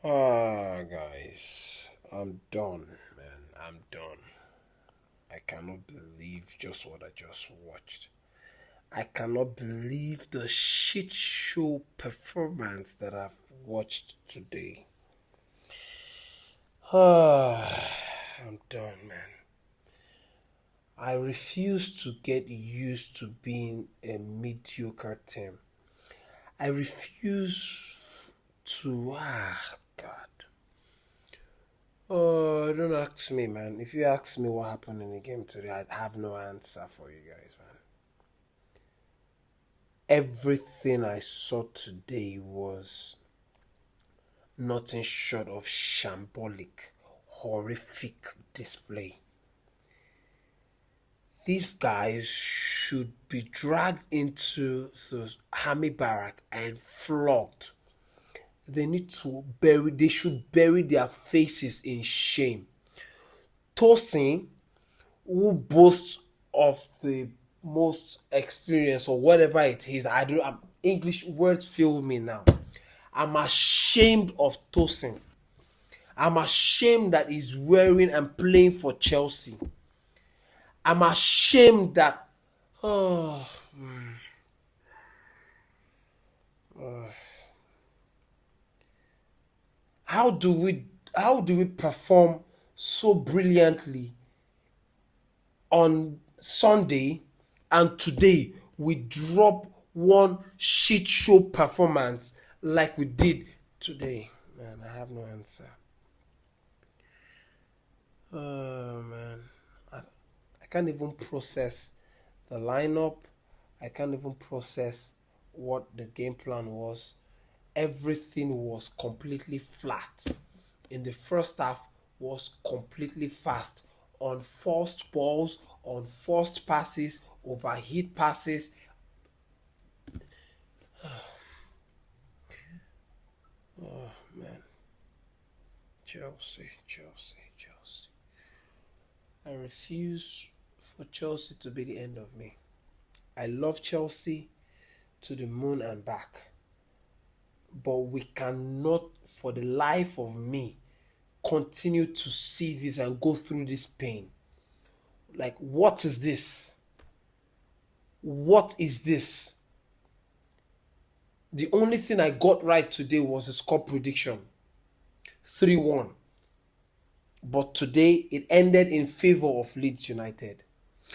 Guys, I'm done, man. I'm done. I cannot believe just what I just watched. I cannot believe the shit show performance that I've watched today. I'm done, man. I refuse to get used to being a mediocre team. I refuse to, God. Oh, don't ask me, man. If you ask me what happened in the game today, I'd have no answer for you guys, man. Everything I saw today was nothing short of shambolic, horrific display. These guys should be dragged into the army barrack and flogged. They should bury their faces in shame. Tosin, who boasts of the most experience or whatever it is, English words fail me now. I'm ashamed of Tosin. I'm ashamed that he's wearing and playing for Chelsea. I'm ashamed that. Oh, man. How do we perform so brilliantly on Sunday, and today we drop one shit show performance like we did today? Man, I have no answer. Oh man, I can't even process the lineup. I can't even process what the game plan was. Everything was completely flat. In the first half was completely fast on forced balls, on forced passes, overhit passes. Oh man, Chelsea, Chelsea, Chelsea. I refuse for Chelsea to be the end of me. I love Chelsea to the moon and back, but we cannot, for the life of me, continue to see this and go through this pain. Like, what is this? What is this? The only thing I got right today was the score prediction 3-1. But today it ended in favor of Leeds United.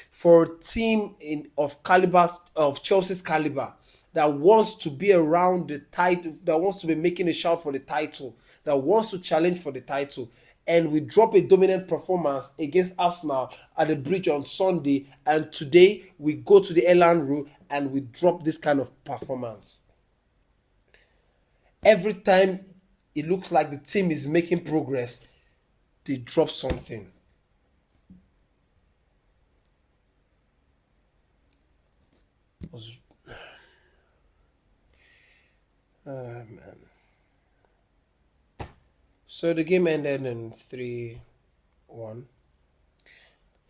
For a team of caliber, of Chelsea's caliber, that wants to be around the title, that wants to be making a shout for the title, that wants to challenge for the title, and we drop a dominant performance against Arsenal at the bridge on Sunday, and today we go to the Elland Road and we drop this kind of performance. Every time it looks like the team is making progress, they drop something. Man. So the game ended in 3-1.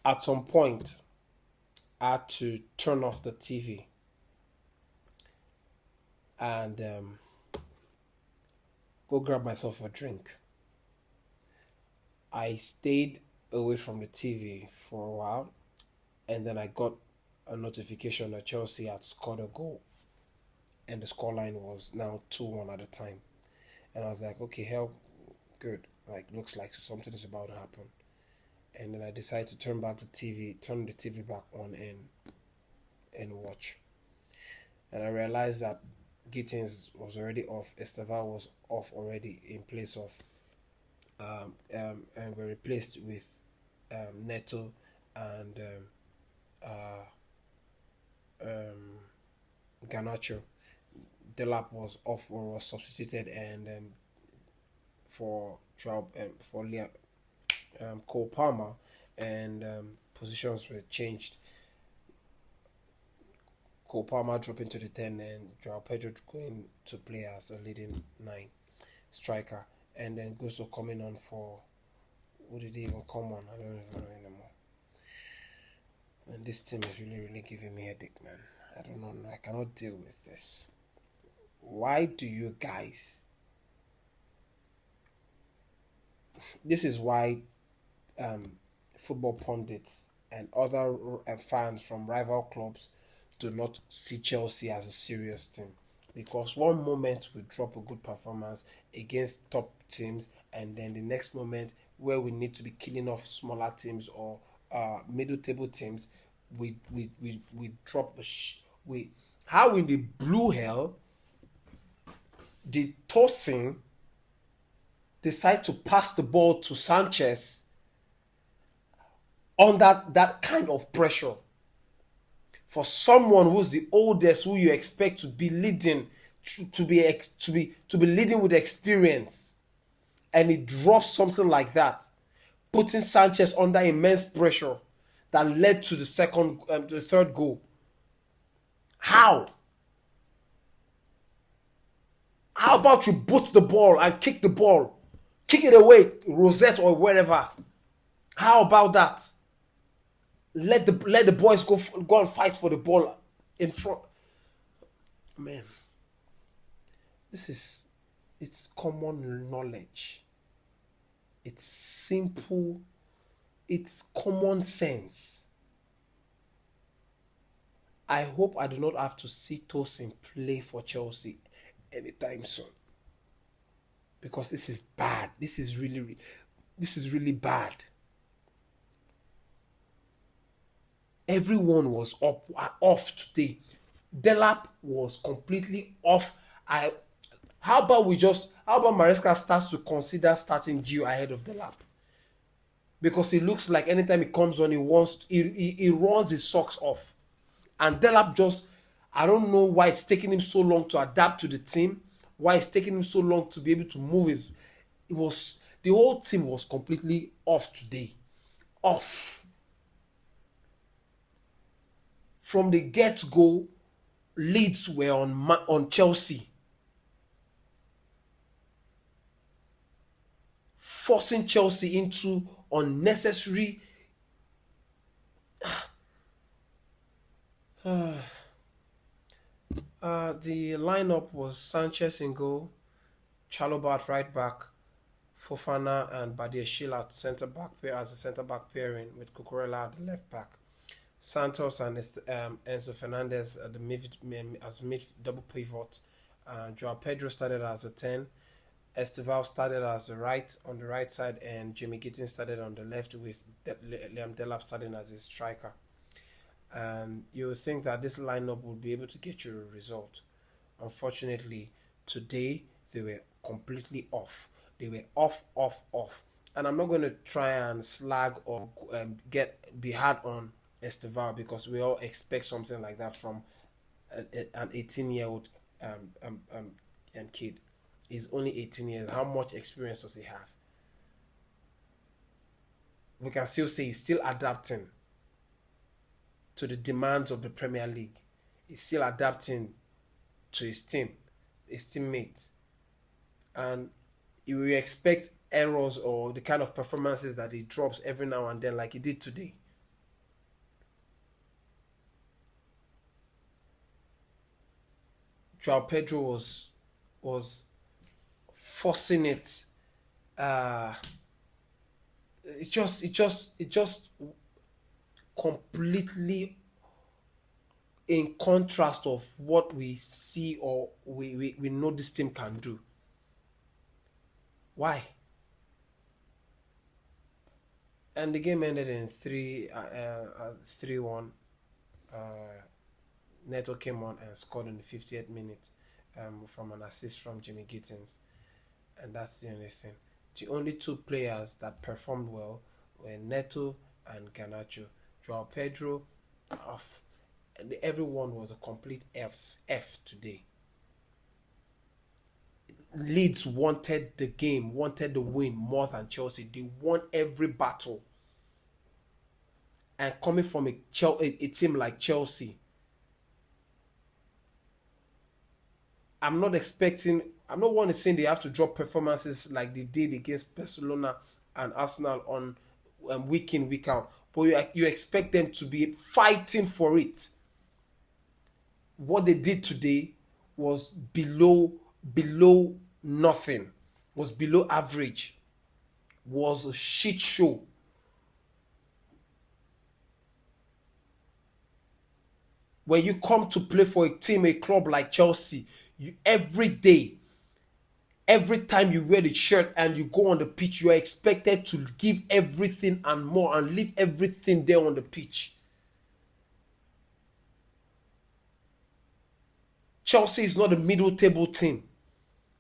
At some point, I had to turn off the TV and go grab myself a drink. I stayed away from the TV for a while, and then I got a notification that Chelsea had scored a goal, and the scoreline was now 2-1 at the time. And I was like, okay, hell, good. Like, looks like something is about to happen. And then I decided to turn the TV back on and watch. And I realized that Gittins was already off, Esteval was off already in place of, and were replaced with Neto and Ganacho. Delap was off or was substituted, and for Cole Palmer, and positions were changed. Cole Palmer dropping to the 10 and Joao Pedro going to play as a leading 9 striker, and then Gusto coming on for, who did he even come on? I don't even know anymore. And this team is really, really giving me a headache, man. I don't know. I cannot deal with this. Why do you guys this is why um, football pundits and other fans from rival clubs do not see Chelsea as a serious team, because one moment we drop a good performance against top teams, and then the next moment where we need to be killing off smaller teams or middle table teams, we drop we how in the blue hell did Tosin decide to pass the ball to Sanchez under that kind of pressure? For someone who's the oldest, who you expect to be leading, to be leading with experience, and he drops something like that, putting Sanchez under immense pressure that led to the third goal. How? How about you boot the ball and kick the ball, kick it away, Rosette or wherever? How about that? Let the boys go and fight for the ball in front. Man, it's common knowledge. It's simple. It's common sense. I hope I do not have to see Tosin play for Chelsea anytime soon, because this is bad. This is really bad. Everyone was off today. Delap was completely off. How about Maresca starts to consider starting Gio ahead of Delap? Because it looks like anytime he comes on, he runs his socks off. And Delap I don't know why it's taking him so long to adapt to the team, why it's taking him so long to be able to move the whole team was completely off today. Off. From the get-go, Leeds were on Chelsea, forcing Chelsea into unnecessary. The lineup was Sanchez in goal, Chalobah at right back, Fofana and Badiashile at centre back pair as a centre back pairing, with Cucurella at the left back. Santos and Enzo Fernandez at the mid double pivot. Joao Pedro started as a 10. Esteval started as on the right side, and Jimmy Gittins started on the left, with Liam Delap starting as a striker. And you would think that this lineup would be able to get you a result. Unfortunately, today they were completely off. They were off. And I'm not going to try and slag or be hard on Esteval, because we all expect something like that from an 18-year-old kid. He's only 18 years. How much experience does he have? We can still say he's still adapting to the demands of the Premier League. He's still adapting to his team, his teammates. And you will expect errors or the kind of performances that he drops every now and then, like he did today. Joao Pedro was forcing it. It just completely in contrast of what we see or we know this team can do. Why? And the game ended in 3-1. Neto came on and scored in the 58th minute from an assist from Jimmy Gittins. And that's the only thing. The only two players that performed well were Neto and Garnacho. Joao Pedro, off. And everyone was a complete F today. Leeds wanted the game, wanted the win more than Chelsea. They won every battle. And coming from a team like Chelsea, I'm not one saying they have to drop performances like they did against Barcelona and Arsenal on week in, week out. But you expect them to be fighting for it. What they did today was below nothing, was below average. was a shit show. When you come to play for a team, a club like Chelsea, every day, every time you wear the shirt and you go on the pitch, you are expected to give everything and more and leave everything there on the pitch. Chelsea is not a middle table team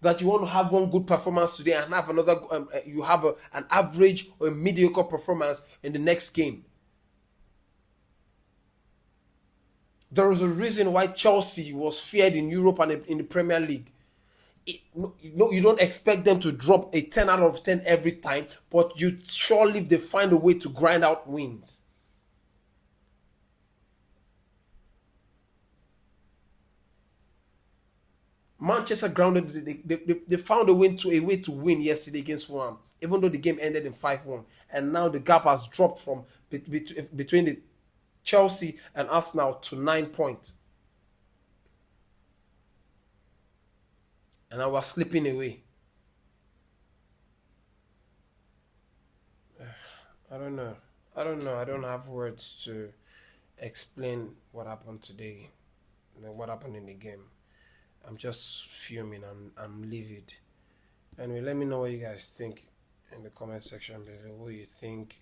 that you want to have one good performance today and have another, you have an average or a mediocre performance in the next game. There is a reason why Chelsea was feared in Europe and in the Premier League. You don't expect them to drop a 10 out of 10 every time, but you surely they find a way to grind out wins. Manchester grounded. They found a way to win yesterday against Fulham, even though the game ended in 5-1, and now the gap has dropped from between the Chelsea and Arsenal to 9 points. And I was slipping away. I don't know. I don't have words to explain what happened today, what happened in the game. I'm just fuming. I'm livid. Anyway, let me know what you guys think in the comment section below. What you think?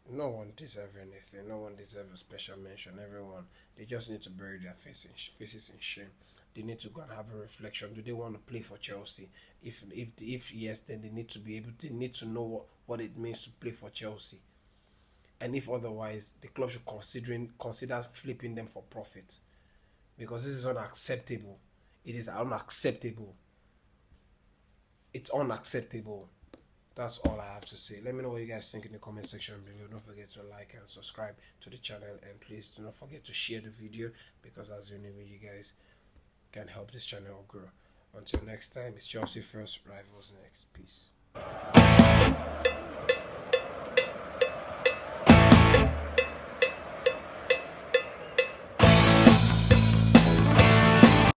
No one deserves anything. No one deserves a special mention. Everyone, they just need to bury their faces in shame. They need to go and have a reflection. Do they want to play for Chelsea? If yes, then they need to be able. They need to know what it means to play for Chelsea. And if otherwise, the club should consider flipping them for profit, because this is unacceptable. It is unacceptable. It's unacceptable. That's all I have to say. Let me know what you guys think in the comment section below. Don't forget to like and subscribe to the channel, and please do not forget to share the video, because that's the only way you guys can help this channel grow. Until next time, it's Chelsea first, rivals next. Peace.